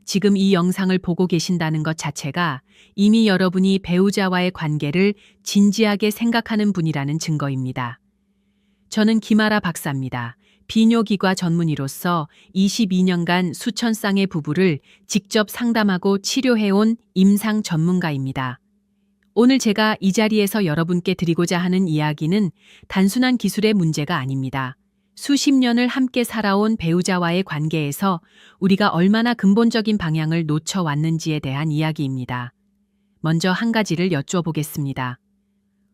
지금 이 영상을 보고 계신다는 것 자체가 이미 여러분이 배우자와의 관계를 진지하게 생각하는 분이라는 증거입니다. 저는 김아라 박사입니다. 비뇨기과 전문의로서 22년간 수천 쌍의 부부를 직접 상담하고 치료해온 임상 전문가입니다. 오늘 제가 이 자리에서 여러분께 드리고자 하는 이야기는 단순한 기술의 문제가 아닙니다. 수십 년을 함께 살아온 배우자와의 관계에서 우리가 얼마나 근본적인 방향을 놓쳐왔는지에 대한 이야기입니다. 먼저 한 가지를 여쭈어보겠습니다.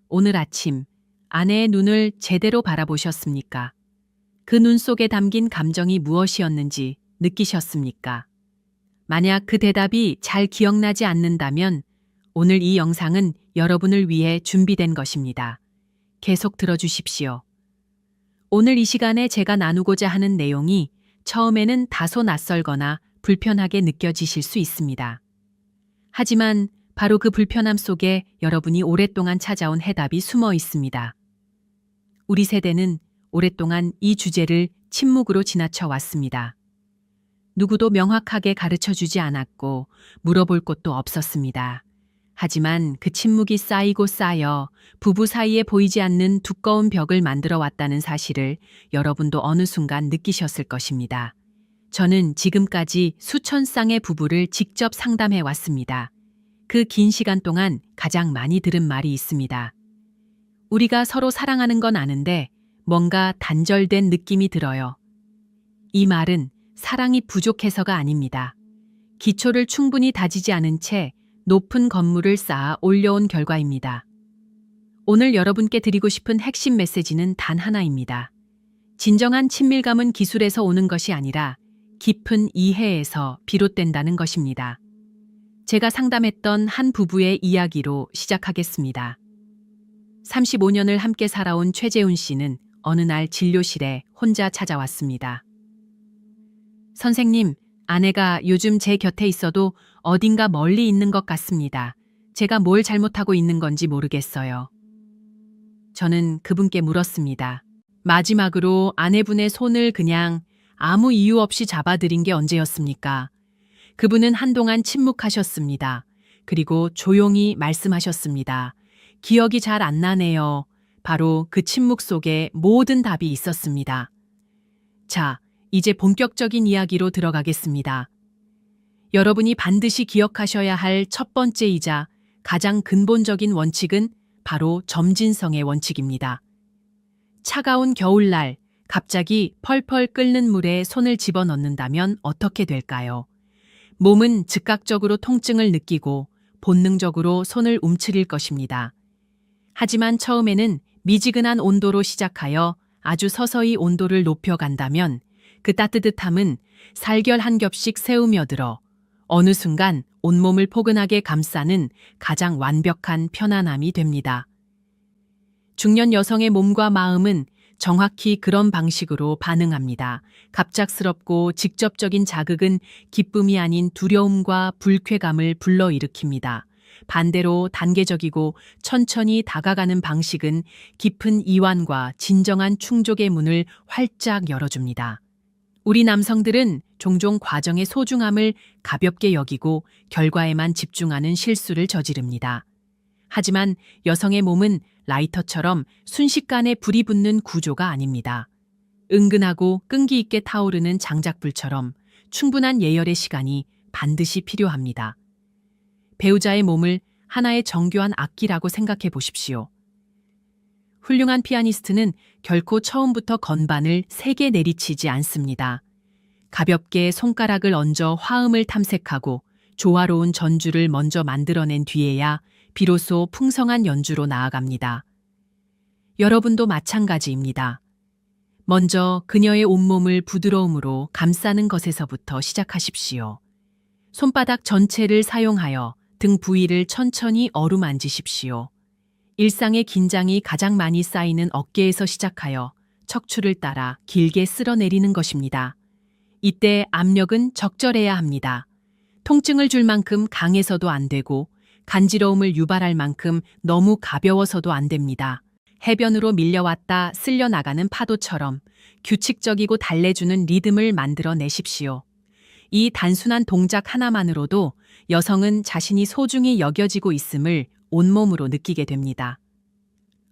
오늘 아침 아내의 눈을 제대로 바라보셨습니까? 그 눈 속에 담긴 감정이 무엇이었는지 느끼셨습니까? 만약 그 대답이 잘 기억나지 않는다면 오늘 이 영상은 여러분을 위해 준비된 것입니다. 계속 들어주십시오. 오늘 이 시간에 제가 나누고자 하는 내용이 처음에는 다소 낯설거나 불편하게 느껴지실 수 있습니다. 하지만 바로 그 불편함 속에 여러분이 오랫동안 찾아온 해답이 숨어 있습니다. 우리 세대는 오랫동안 이 주제를 침묵으로 지나쳐 왔습니다. 누구도 명확하게 가르쳐 주지 않았고 물어볼 곳도 없었습니다. 하지만 그 침묵이 쌓이고 쌓여 부부 사이에 보이지 않는 두꺼운 벽을 만들어 왔다는 사실을 여러분도 어느 순간 느끼셨을 것입니다. 저는 지금까지 수천 쌍의 부부를 직접 상담해 왔습니다. 그 긴 시간 동안 가장 많이 들은 말이 있습니다. 우리가 서로 사랑하는 건 아는데 뭔가 단절된 느낌이 들어요. 이 말은 사랑이 부족해서가 아닙니다. 기초를 충분히 다지지 않은 채 높은 건물을 쌓아 올려온 결과입니다. 오늘 여러분께 드리고 싶은 핵심 메시지는 단 하나입니다. 진정한 친밀감은 기술에서 오는 것이 아니라 깊은 이해에서 비롯된다는 것입니다. 제가 상담했던 한 부부의 이야기로 시작하겠습니다. 35년을 함께 살아온 최재훈 씨는 어느 날 진료실에 혼자 찾아왔습니다. 선생님, 아내가 요즘 제 곁에 있어도 어딘가 멀리 있는 것 같습니다. 제가 뭘 잘못하고 있는 건지 모르겠어요. 저는 그분께 물었습니다. 마지막으로 아내분의 손을 그냥 아무 이유 없이 잡아들인 게 언제였습니까? 그분은 한동안 침묵하셨습니다. 그리고 조용히 말씀하셨습니다. 기억이 잘 안 나네요. 바로 그 침묵 속에 모든 답이 있었습니다. 자, 이제 본격적인 이야기로 들어가겠습니다. 여러분이 반드시 기억하셔야 할 첫 번째이자 가장 근본적인 원칙은 바로 점진성의 원칙입니다. 차가운 겨울날 갑자기 펄펄 끓는 물에 손을 집어넣는다면 어떻게 될까요? 몸은 즉각적으로 통증을 느끼고 본능적으로 손을 움츠릴 것입니다. 하지만 처음에는 미지근한 온도로 시작하여 아주 서서히 온도를 높여간다면 그 따뜻함은 살결 한 겹씩 새우며 들어 어느 순간 온몸을 포근하게 감싸는 가장 완벽한 편안함이 됩니다. 중년 여성의 몸과 마음은 정확히 그런 방식으로 반응합니다. 갑작스럽고 직접적인 자극은 기쁨이 아닌 두려움과 불쾌감을 불러일으킵니다. 반대로 단계적이고 천천히 다가가는 방식은 깊은 이완과 진정한 충족의 문을 활짝 열어줍니다. 우리 남성들은 종종 과정의 소중함을 가볍게 여기고 결과에만 집중하는 실수를 저지릅니다. 하지만 여성의 몸은 라이터처럼 순식간에 불이 붙는 구조가 아닙니다. 은근하고 끈기 있게 타오르는 장작불처럼 충분한 예열의 시간이 반드시 필요합니다. 배우자의 몸을 하나의 정교한 악기라고 생각해 보십시오. 훌륭한 피아니스트는 결코 처음부터 건반을 세게 내리치지 않습니다. 가볍게 손가락을 얹어 화음을 탐색하고 조화로운 전주를 먼저 만들어낸 뒤에야 비로소 풍성한 연주로 나아갑니다. 여러분도 마찬가지입니다. 먼저 그녀의 온몸을 부드러움으로 감싸는 것에서부터 시작하십시오. 손바닥 전체를 사용하여 등 부위를 천천히 어루만지십시오. 일상의 긴장이 가장 많이 쌓이는 어깨에서 시작하여 척추를 따라 길게 쓸어내리는 것입니다. 이때 압력은 적절해야 합니다. 통증을 줄 만큼 강해서도 안 되고 간지러움을 유발할 만큼 너무 가벼워서도 안 됩니다. 해변으로 밀려왔다 쓸려나가는 파도처럼 규칙적이고 달래주는 리듬을 만들어 내십시오. 이 단순한 동작 하나만으로도 여성은 자신이 소중히 여겨지고 있음을 온몸으로 느끼게 됩니다.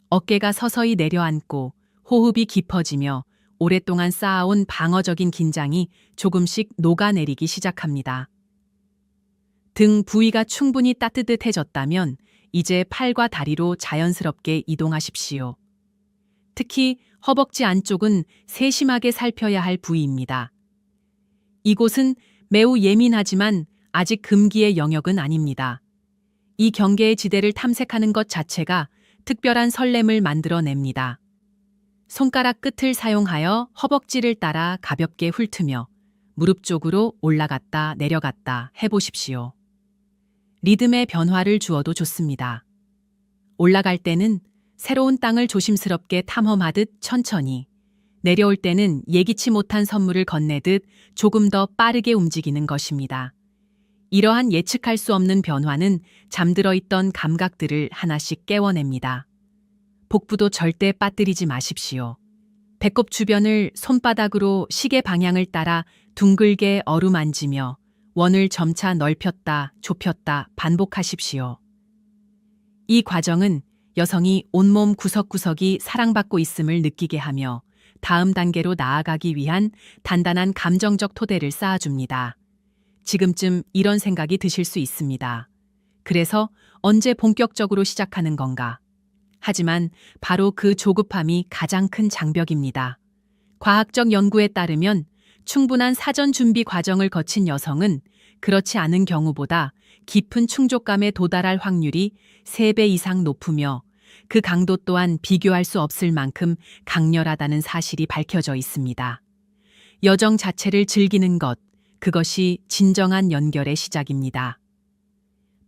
어깨가 서서히 내려앉고 호흡이 깊어지며 오랫동안 쌓아온 방어적인 긴장이 조금씩 녹아내리기 시작합니다. 등 부위가 충분히 따뜻해졌다면 이제 팔과 다리로 자연스럽게 이동하십시오. 특히 허벅지 안쪽은 세심하게 살펴야 할 부위입니다. 이곳은 매우 예민하지만 아직 금기의 영역은 아닙니다. 이 경계의 지대를 탐색하는 것 자체가 특별한 설렘을 만들어냅니다. 손가락 끝을 사용하여 허벅지를 따라 가볍게 훑으며 무릎 쪽으로 올라갔다 내려갔다 해보십시오. 리듬의 변화를 주어도 좋습니다. 올라갈 때는 새로운 땅을 조심스럽게 탐험하듯 천천히, 내려올 때는 예기치 못한 선물을 건네듯 조금 더 빠르게 움직이는 것입니다. 이러한 예측할 수 없는 변화는 잠들어 있던 감각들을 하나씩 깨워냅니다. 복부도 절대 빠뜨리지 마십시오. 배꼽 주변을 손바닥으로 시계 방향을 따라 둥글게 어루만지며 원을 점차 넓혔다, 좁혔다 반복하십시오. 이 과정은 여성이 온몸 구석구석이 사랑받고 있음을 느끼게 하며 다음 단계로 나아가기 위한 단단한 감정적 토대를 쌓아줍니다. 지금쯤 이런 생각이 드실 수 있습니다. 그래서 언제 본격적으로 시작하는 건가? 하지만 바로 그 조급함이 가장 큰 장벽입니다. 과학적 연구에 따르면 충분한 사전 준비 과정을 거친 여성은 그렇지 않은 경우보다 깊은 충족감에 도달할 확률이 3배 이상 높으며 그 강도 또한 비교할 수 없을 만큼 강렬하다는 사실이 밝혀져 있습니다. 여정 자체를 즐기는 것, 그것이 진정한 연결의 시작입니다.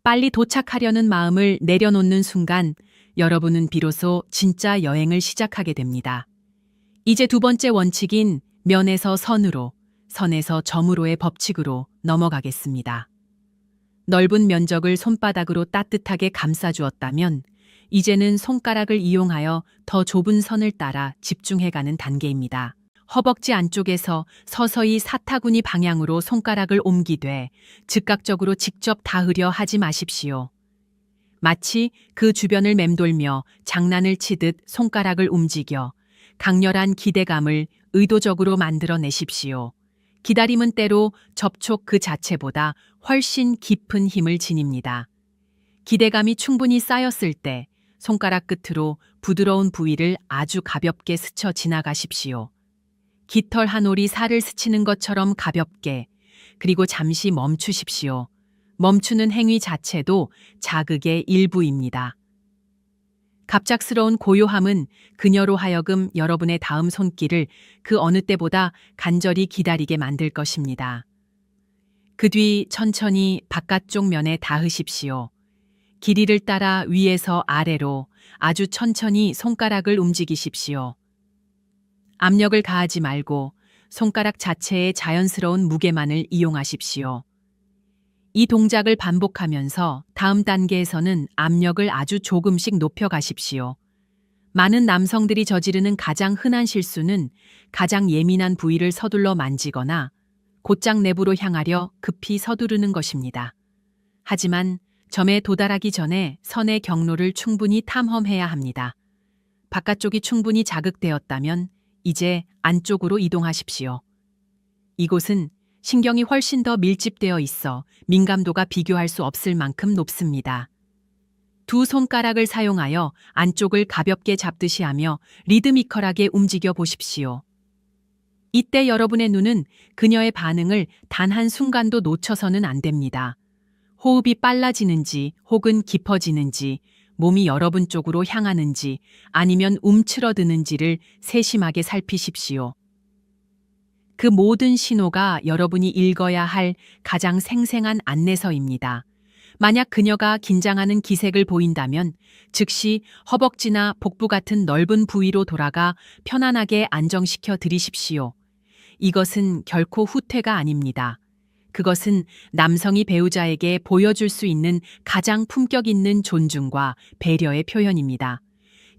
빨리 도착하려는 마음을 내려놓는 순간 여러분은 비로소 진짜 여행을 시작하게 됩니다. 이제 두 번째 원칙인 면에서 선으로, 선에서 점으로의 법칙으로 넘어가겠습니다. 넓은 면적을 손바닥으로 따뜻하게 감싸주었다면 이제는 손가락을 이용하여 더 좁은 선을 따라 집중해가는 단계입니다. 허벅지 안쪽에서 서서히 사타구니 방향으로 손가락을 옮기되 즉각적으로 직접 닿으려 하지 마십시오. 마치 그 주변을 맴돌며 장난을 치듯 손가락을 움직여 강렬한 기대감을 의도적으로 만들어내십시오. 기다림은 때로 접촉 그 자체보다 훨씬 깊은 힘을 지닙니다. 기대감이 충분히 쌓였을 때 손가락 끝으로 부드러운 부위를 아주 가볍게 스쳐 지나가십시오. 깃털 한 올이 살을 스치는 것처럼 가볍게, 그리고 잠시 멈추십시오. 멈추는 행위 자체도 자극의 일부입니다. 갑작스러운 고요함은 그녀로 하여금 여러분의 다음 손길을 그 어느 때보다 간절히 기다리게 만들 것입니다. 그 뒤 천천히 바깥쪽 면에 닿으십시오. 길이를 따라 위에서 아래로 아주 천천히 손가락을 움직이십시오. 압력을 가하지 말고 손가락 자체의 자연스러운 무게만을 이용하십시오. 이 동작을 반복하면서 다음 단계에서는 압력을 아주 조금씩 높여가십시오. 많은 남성들이 저지르는 가장 흔한 실수는 가장 예민한 부위를 서둘러 만지거나 곧장 내부로 향하려 급히 서두르는 것입니다. 하지만 점에 도달하기 전에 선의 경로를 충분히 탐험해야 합니다. 바깥쪽이 충분히 자극되었다면 이제 안쪽으로 이동하십시오. 이곳은 신경이 훨씬 더 밀집되어 있어 민감도가 비교할 수 없을 만큼 높습니다. 두 손가락을 사용하여 안쪽을 가볍게 잡듯이 하며 리드미컬하게 움직여 보십시오. 이때 여러분의 눈은 그녀의 반응을 단 한순간도 놓쳐서는 안 됩니다. 호흡이 빨라지는지 혹은 깊어지는지, 몸이 여러분 쪽으로 향하는지 아니면 움츠러드는지를 세심하게 살피십시오. 그 모든 신호가 여러분이 읽어야 할 가장 생생한 안내서입니다. 만약 그녀가 긴장하는 기색을 보인다면 즉시 허벅지나 복부 같은 넓은 부위로 돌아가 편안하게 안정시켜 드리십시오. 이것은 결코 후퇴가 아닙니다. 그것은 남성이 배우자에게 보여줄 수 있는 가장 품격 있는 존중과 배려의 표현입니다.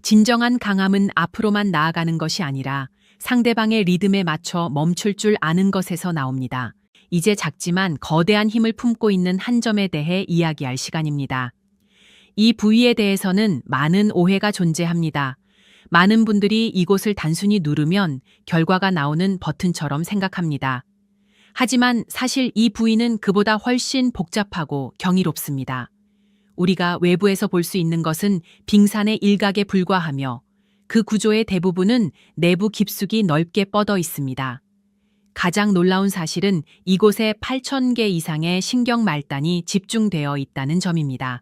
진정한 강함은 앞으로만 나아가는 것이 아니라 상대방의 리듬에 맞춰 멈출 줄 아는 것에서 나옵니다. 이제 작지만 거대한 힘을 품고 있는 한 점에 대해 이야기할 시간입니다. 이 부위에 대해서는 많은 오해가 존재합니다. 많은 분들이 이곳을 단순히 누르면 결과가 나오는 버튼처럼 생각합니다. 하지만 사실 이 부위는 그보다 훨씬 복잡하고 경이롭습니다. 우리가 외부에서 볼 수 있는 것은 빙산의 일각에 불과하며 그 구조의 대부분은 내부 깊숙이 넓게 뻗어 있습니다. 가장 놀라운 사실은 이곳에 8,000개 이상의 신경 말단이 집중되어 있다는 점입니다.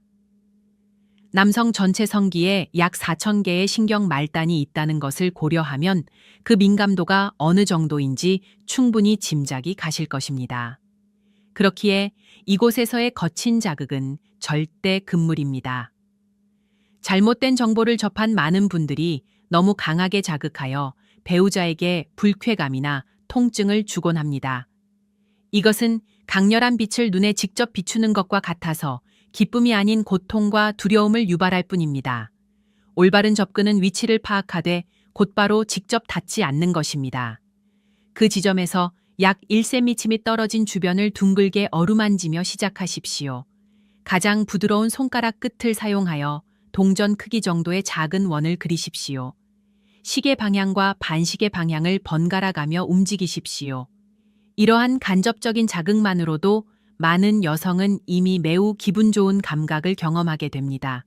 남성 전체 성기에 약 4,000개의 신경 말단이 있다는 것을 고려하면 그 민감도가 어느 정도인지 충분히 짐작이 가실 것입니다. 그렇기에 이곳에서의 거친 자극은 절대 금물입니다. 잘못된 정보를 접한 많은 분들이 너무 강하게 자극하여 배우자에게 불쾌감이나 통증을 주곤 합니다. 이것은 강렬한 빛을 눈에 직접 비추는 것과 같아서 기쁨이 아닌 고통과 두려움을 유발할 뿐입니다. 올바른 접근은 위치를 파악하되 곧바로 직접 닿지 않는 것입니다. 그 지점에서 약 1cm이 떨어진 주변을 둥글게 어루만지며 시작하십시오. 가장 부드러운 손가락 끝을 사용하여 동전 크기 정도의 작은 원을 그리십시오. 시계 방향과 반시계 방향을 번갈아 가며 움직이십시오. 이러한 간접적인 자극만으로도 많은 여성은 이미 매우 기분 좋은 감각을 경험하게 됩니다.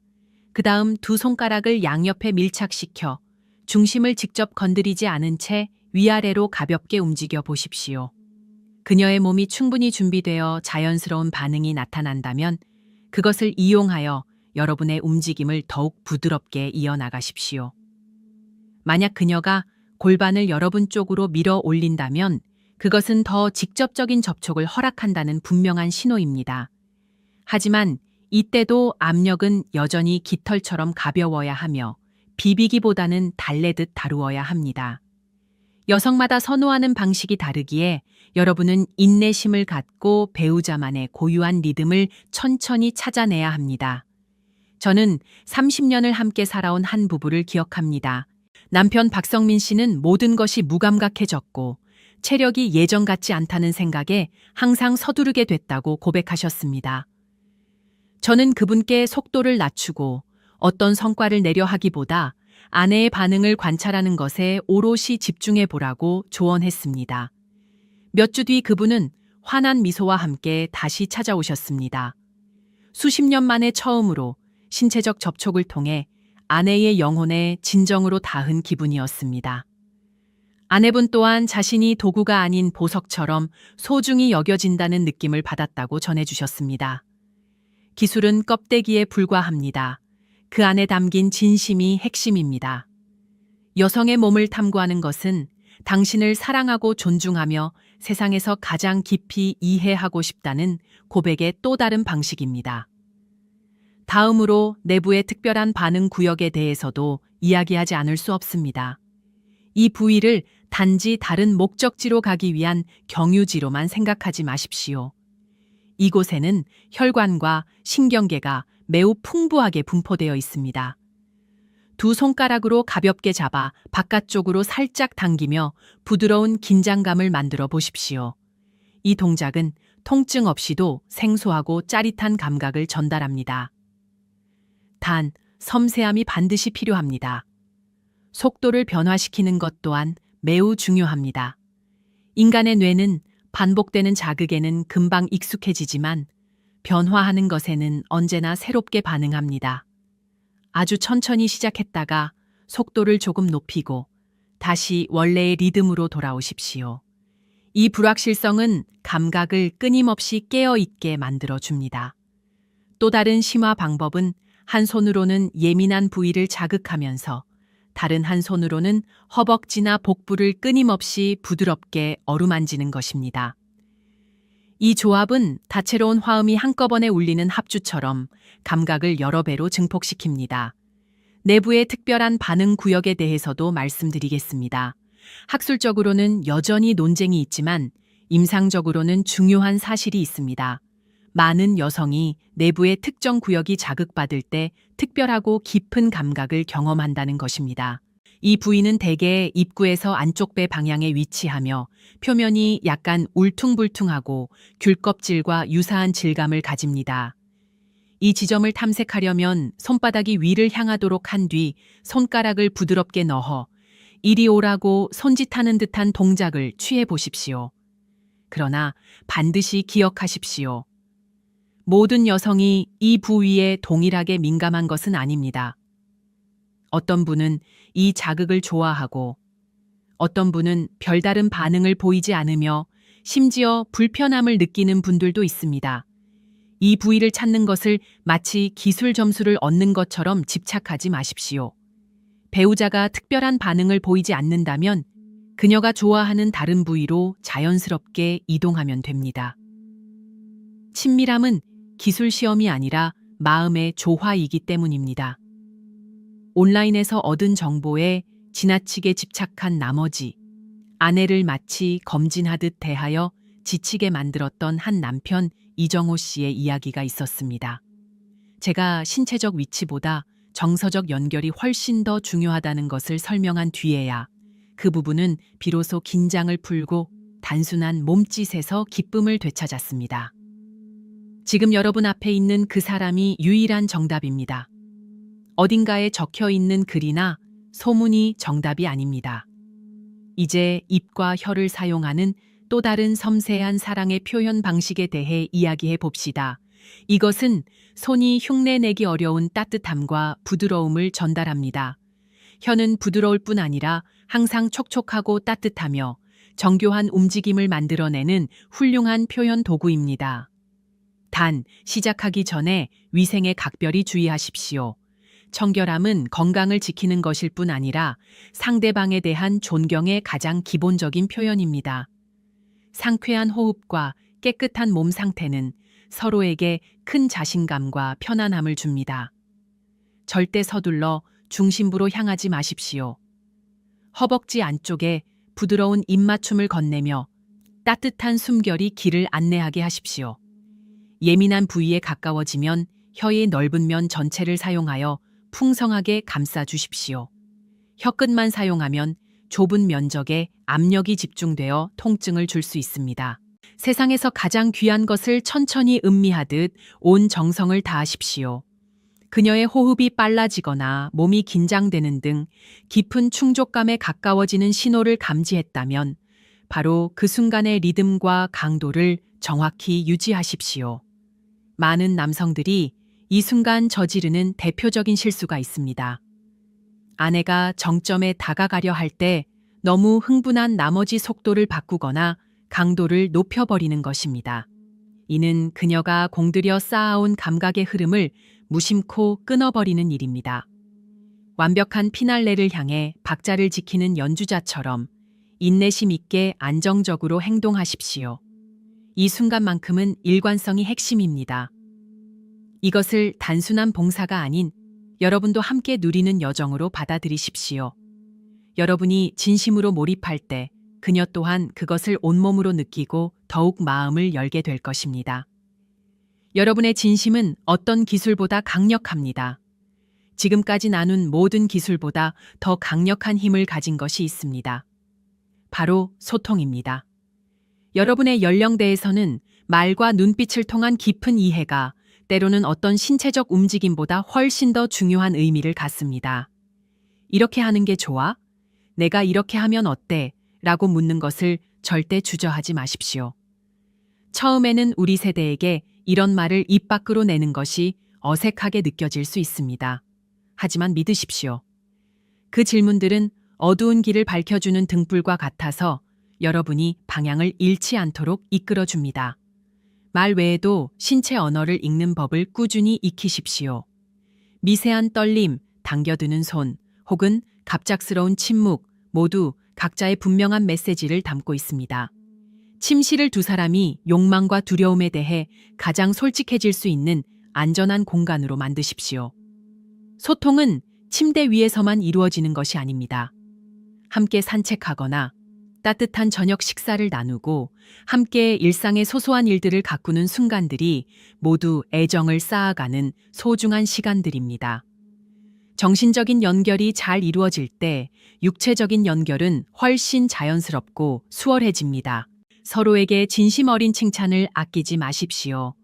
그 다음 두 손가락을 양옆에 밀착시켜 중심을 직접 건드리지 않은 채 위아래로 가볍게 움직여 보십시오. 그녀의 몸이 충분히 준비되어 자연스러운 반응이 나타난다면 그것을 이용하여 여러분의 움직임을 더욱 부드럽게 이어나가십시오. 만약 그녀가 골반을 여러분 쪽으로 밀어 올린다면 그것은 더 직접적인 접촉을 허락한다는 분명한 신호입니다. 하지만 이때도 압력은 여전히 깃털처럼 가벼워야 하며 비비기보다는 달래듯 다루어야 합니다. 여성마다 선호하는 방식이 다르기에 여러분은 인내심을 갖고 배우자만의 고유한 리듬을 천천히 찾아내야 합니다. 저는 30년을 함께 살아온 한 부부를 기억합니다. 남편 박성민 씨는 모든 것이 무감각해졌고 체력이 예전 같지 않다는 생각에 항상 서두르게 됐다고 고백하셨습니다. 저는 그분께 속도를 낮추고 어떤 성과를 내려 하기보다 아내의 반응을 관찰하는 것에 오롯이 집중해 보라고 조언했습니다. 몇 주 뒤 그분은 환한 미소와 함께 다시 찾아오셨습니다. 수십 년 만에 처음으로 신체적 접촉을 통해 아내의 영혼에 진정으로 닿은 기분이었습니다. 아내분 또한 자신이 도구가 아닌 보석처럼 소중히 여겨진다는 느낌을 받았다고 전해주셨습니다. 기술은 껍데기에 불과합니다. 그 안에 담긴 진심이 핵심입니다. 여성의 몸을 탐구하는 것은 당신을 사랑하고 존중하며 세상에서 가장 깊이 이해하고 싶다는 고백의 또 다른 방식입니다. 다음으로 내부의 특별한 반응 구역에 대해서도 이야기하지 않을 수 없습니다. 이 부위를 단지 다른 목적지로 가기 위한 경유지로만 생각하지 마십시오. 이곳에는 혈관과 신경계가 매우 풍부하게 분포되어 있습니다. 두 손가락으로 가볍게 잡아 바깥쪽으로 살짝 당기며 부드러운 긴장감을 만들어 보십시오. 이 동작은 통증 없이도 생소하고 짜릿한 감각을 전달합니다. 단, 섬세함이 반드시 필요합니다. 속도를 변화시키는 것 또한 매우 중요합니다. 인간의 뇌는 반복되는 자극에는 금방 익숙해지지만 변화하는 것에는 언제나 새롭게 반응합니다. 아주 천천히 시작했다가 속도를 조금 높이고 다시 원래의 리듬으로 돌아오십시오. 이 불확실성은 감각을 끊임없이 깨어있게 만들어줍니다. 또 다른 심화 방법은 한 손으로는 예민한 부위를 자극하면서 다른 한 손으로는 허벅지나 복부를 끊임없이 부드럽게 어루만지는 것입니다. 이 조합은 다채로운 화음이 한꺼번에 울리는 합주처럼 감각을 여러 배로 증폭시킵니다. 내부의 특별한 반응 구역에 대해서도 말씀드리겠습니다. 학술적으로는 여전히 논쟁이 있지만 임상적으로는 중요한 사실이 있습니다. 많은 여성이 내부의 특정 구역이 자극받을 때 특별하고 깊은 감각을 경험한다는 것입니다. 이 부위는 대개 입구에서 안쪽 배 방향에 위치하며 표면이 약간 울퉁불퉁하고 귤껍질과 유사한 질감을 가집니다. 이 지점을 탐색하려면 손바닥이 위를 향하도록 한 뒤 손가락을 부드럽게 넣어 이리 오라고 손짓하는 듯한 동작을 취해 보십시오. 그러나 반드시 기억하십시오. 모든 여성이 이 부위에 동일하게 민감한 것은 아닙니다. 어떤 분은 이 자극을 좋아하고 어떤 분은 별다른 반응을 보이지 않으며 심지어 불편함을 느끼는 분들도 있습니다. 이 부위를 찾는 것을 마치 기술 점수를 얻는 것처럼 집착하지 마십시오. 배우자가 특별한 반응을 보이지 않는다면 그녀가 좋아하는 다른 부위로 자연스럽게 이동하면 됩니다. 친밀함은 기술 시험이 아니라 마음의 조화이기 때문입니다. 온라인에서 얻은 정보에 지나치게 집착한 나머지 아내를 마치 검진하듯 대하여 지치게 만들었던 한 남편 이정호 씨의 이야기가 있었습니다. 제가 신체적 위치보다 정서적 연결이 훨씬 더 중요하다는 것을 설명한 뒤에야 그 부부는 비로소 긴장을 풀고 단순한 몸짓에서 기쁨을 되찾았습니다. 지금 여러분 앞에 있는 그 사람이 유일한 정답입니다. 어딘가에 적혀 있는 글이나 소문이 정답이 아닙니다. 이제 입과 혀를 사용하는 또 다른 섬세한 사랑의 표현 방식에 대해 이야기해 봅시다. 이것은 손이 흉내내기 어려운 따뜻함과 부드러움을 전달합니다. 혀는 부드러울 뿐 아니라 항상 촉촉하고 따뜻하며 정교한 움직임을 만들어내는 훌륭한 표현 도구입니다. 단, 시작하기 전에 위생에 각별히 주의하십시오. 청결함은 건강을 지키는 것일 뿐 아니라 상대방에 대한 존경의 가장 기본적인 표현입니다. 상쾌한 호흡과 깨끗한 몸 상태는 서로에게 큰 자신감과 편안함을 줍니다. 절대 서둘러 중심부로 향하지 마십시오. 허벅지 안쪽에 부드러운 입맞춤을 건네며 따뜻한 숨결이 길을 안내하게 하십시오. 예민한 부위에 가까워지면 혀의 넓은 면 전체를 사용하여 풍성하게 감싸 주십시오. 혀끝만 사용하면 좁은 면적에 압력이 집중되어 통증을 줄 수 있습니다. 세상에서 가장 귀한 것을 천천히 음미하듯 온 정성을 다하십시오. 그녀의 호흡이 빨라지거나 몸이 긴장되는 등 깊은 충족감에 가까워지는 신호를 감지했다면 바로 그 순간의 리듬과 강도를 정확히 유지하십시오. 많은 남성들이 이 순간 저지르는 대표적인 실수가 있습니다. 아내가 정점에 다가가려 할 때 너무 흥분한 나머지 속도를 바꾸거나 강도를 높여버리는 것입니다. 이는 그녀가 공들여 쌓아온 감각의 흐름을 무심코 끊어버리는 일입니다. 완벽한 피날레를 향해 박자를 지키는 연주자처럼 인내심 있게 안정적으로 행동하십시오. 이 순간만큼은 일관성이 핵심입니다. 이것을 단순한 봉사가 아닌 여러분도 함께 누리는 여정으로 받아들이십시오. 여러분이 진심으로 몰입할 때 그녀 또한 그것을 온몸으로 느끼고 더욱 마음을 열게 될 것입니다. 여러분의 진심은 어떤 기술보다 강력합니다. 지금까지 나눈 모든 기술보다 더 강력한 힘을 가진 것이 있습니다. 바로 소통입니다. 여러분의 연령대에서는 말과 눈빛을 통한 깊은 이해가 때로는 어떤 신체적 움직임보다 훨씬 더 중요한 의미를 갖습니다. 이렇게 하는 게 좋아? 내가 이렇게 하면 어때? 라고 묻는 것을 절대 주저하지 마십시오. 처음에는 우리 세대에게 이런 말을 입 밖으로 내는 것이 어색하게 느껴질 수 있습니다. 하지만 믿으십시오. 그 질문들은 어두운 길을 밝혀주는 등불과 같아서 여러분이 방향을 잃지 않도록 이끌어줍니다. 말 외에도 신체 언어를 읽는 법을 꾸준히 익히십시오. 미세한 떨림, 당겨드는 손, 혹은 갑작스러운 침묵 모두 각자의 분명한 메시지를 담고 있습니다. 침실을 두 사람이 욕망과 두려움에 대해 가장 솔직해질 수 있는 안전한 공간으로 만드십시오. 소통은 침대 위에서만 이루어지는 것이 아닙니다. 함께 산책하거나 따뜻한 저녁 식사를 나누고 함께 일상의 소소한 일들을 가꾸는 순간들이 모두 애정을 쌓아가는 소중한 시간들입니다. 정신적인 연결이 잘 이루어질 때 육체적인 연결은 훨씬 자연스럽고 수월해집니다. 서로에게 진심 어린 칭찬을 아끼지 마십시오.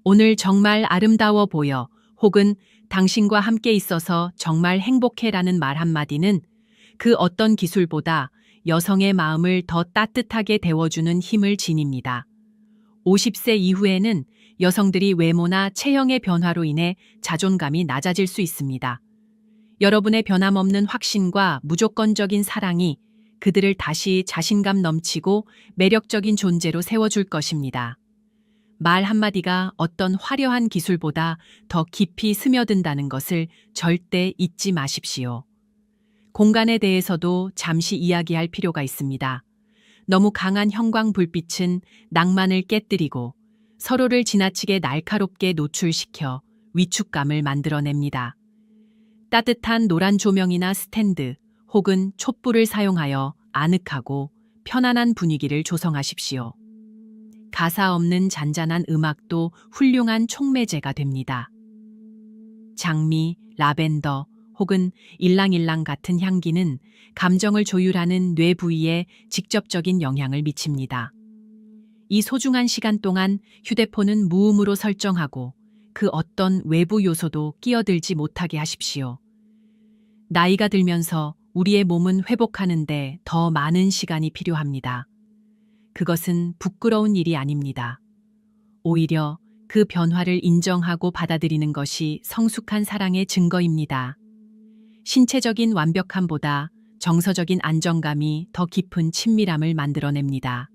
오늘 정말 아름다워 보여 혹은 당신과 함께 있어서 정말 행복해라는 말 한마디는 그 어떤 기술보다 여성의 마음을 더 따뜻하게 데워주는 힘을 지닙니다. 50세 이후에는 여성들이 외모나 체형의 변화로 인해 자존감이 낮아질 수 있습니다. 여러분의 변함없는 확신과 무조건적인 사랑이 그들을 다시 자신감 넘치고 매력적인 존재로 세워줄 것입니다. 말 한마디가 어떤 화려한 기술보다 더 깊이 스며든다는 것을 절대 잊지 마십시오. 공간에 대해서도 잠시 이야기할 필요가 있습니다. 너무 강한 형광 불빛은 낭만을 깨뜨리고 서로를 지나치게 날카롭게 노출시켜 위축감을 만들어냅니다. 따뜻한 노란 조명이나 스탠드 혹은 촛불을 사용하여 아늑하고 편안한 분위기를 조성하십시오. 가사 없는 잔잔한 음악도 훌륭한 촉매제가 됩니다. 장미, 라벤더 혹은 일랑일랑 같은 향기는 감정을 조율하는 뇌 부위에 직접적인 영향을 미칩니다. 이 소중한 시간 동안 휴대폰은 무음으로 설정하고 그 어떤 외부 요소도 끼어들지 못하게 하십시오. 나이가 들면서 우리의 몸은 회복하는데 더 많은 시간이 필요합니다. 그것은 부끄러운 일이 아닙니다. 오히려 그 변화를 인정하고 받아들이는 것이 성숙한 사랑의 증거입니다. 신체적인 완벽함보다 정서적인 안정감이 더 깊은 친밀함을 만들어냅니다.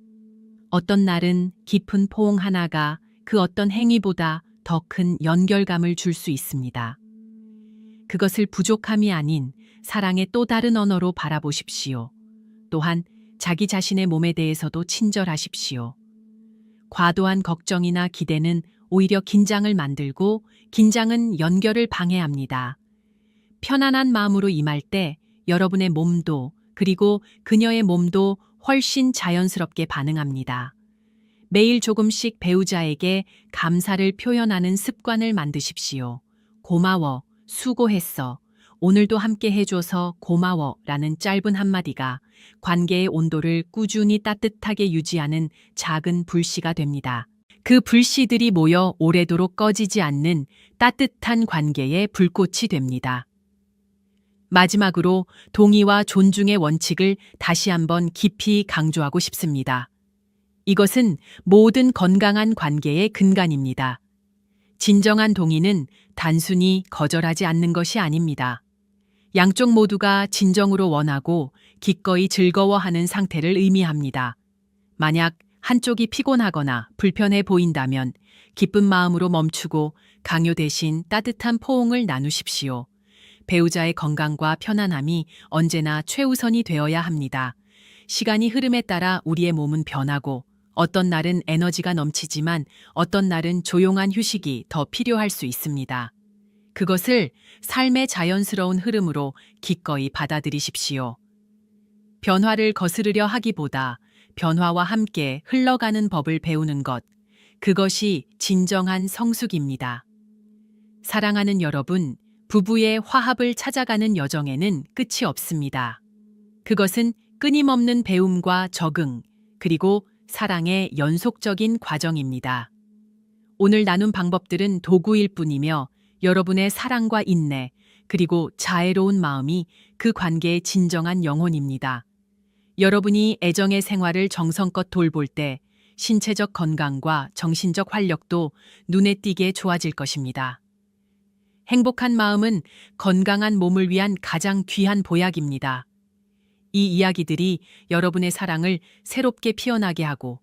어떤 날은 깊은 포옹 하나가 그 어떤 행위보다 더 큰 연결감을 줄 수 있습니다. 그것을 부족함이 아닌 사랑의 또 다른 언어로 바라보십시오. 또한 자기 자신의 몸에 대해서도 친절하십시오. 과도한 걱정이나 기대는 오히려 긴장을 만들고 긴장은 연결을 방해합니다. 편안한 마음으로 임할 때 여러분의 몸도 그리고 그녀의 몸도 훨씬 자연스럽게 반응합니다. 매일 조금씩 배우자에게 감사를 표현하는 습관을 만드십시오. 고마워, 수고했어, 오늘도 함께 해줘서 고마워 라는 짧은 한마디가 관계의 온도를 꾸준히 따뜻하게 유지하는 작은 불씨가 됩니다. 그 불씨들이 모여 오래도록 꺼지지 않는 따뜻한 관계의 불꽃이 됩니다. 마지막으로 동의와 존중의 원칙을 다시 한번 깊이 강조하고 싶습니다. 이것은 모든 건강한 관계의 근간입니다. 진정한 동의는 단순히 거절하지 않는 것이 아닙니다. 양쪽 모두가 진정으로 원하고 기꺼이 즐거워하는 상태를 의미합니다. 만약 한쪽이 피곤하거나 불편해 보인다면 기쁜 마음으로 멈추고 강요 대신 따뜻한 포옹을 나누십시오. 배우자의 건강과 편안함이 언제나 최우선이 되어야 합니다. 시간이 흐름에 따라 우리의 몸은 변하고 어떤 날은 에너지가 넘치지만 어떤 날은 조용한 휴식이 더 필요할 수 있습니다. 그것을 삶의 자연스러운 흐름으로 기꺼이 받아들이십시오. 변화를 거스르려 하기보다 변화와 함께 흘러가는 법을 배우는 것, 그것이 진정한 성숙입니다. 사랑하는 여러분, 부부의 화합을 찾아가는 여정에는 끝이 없습니다. 그것은 끊임없는 배움과 적응, 그리고 사랑의 연속적인 과정입니다. 오늘 나눈 방법들은 도구일 뿐이며 여러분의 사랑과 인내, 그리고 자애로운 마음이 그 관계의 진정한 영혼입니다. 여러분이 애정의 생활을 정성껏 돌볼 때 신체적 건강과 정신적 활력도 눈에 띄게 좋아질 것입니다. 행복한 마음은 건강한 몸을 위한 가장 귀한 보약입니다. 이 이야기들이 여러분의 사랑을 새롭게 피어나게 하고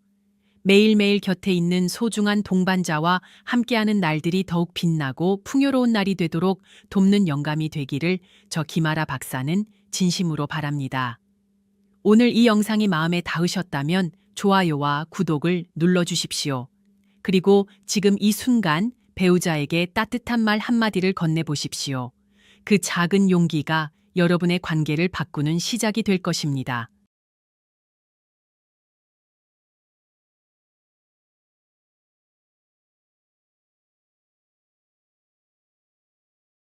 매일매일 곁에 있는 소중한 동반자와 함께하는 날들이 더욱 빛나고 풍요로운 날이 되도록 돕는 영감이 되기를 저 김아라 박사는 진심으로 바랍니다. 오늘 이 영상이 마음에 닿으셨다면 좋아요와 구독을 눌러주십시오. 그리고 지금 이 순간 배우자에게 따뜻한 말 한마디를 건네보십시오. 그 작은 용기가 여러분의 관계를 바꾸는 시작이 될 것입니다.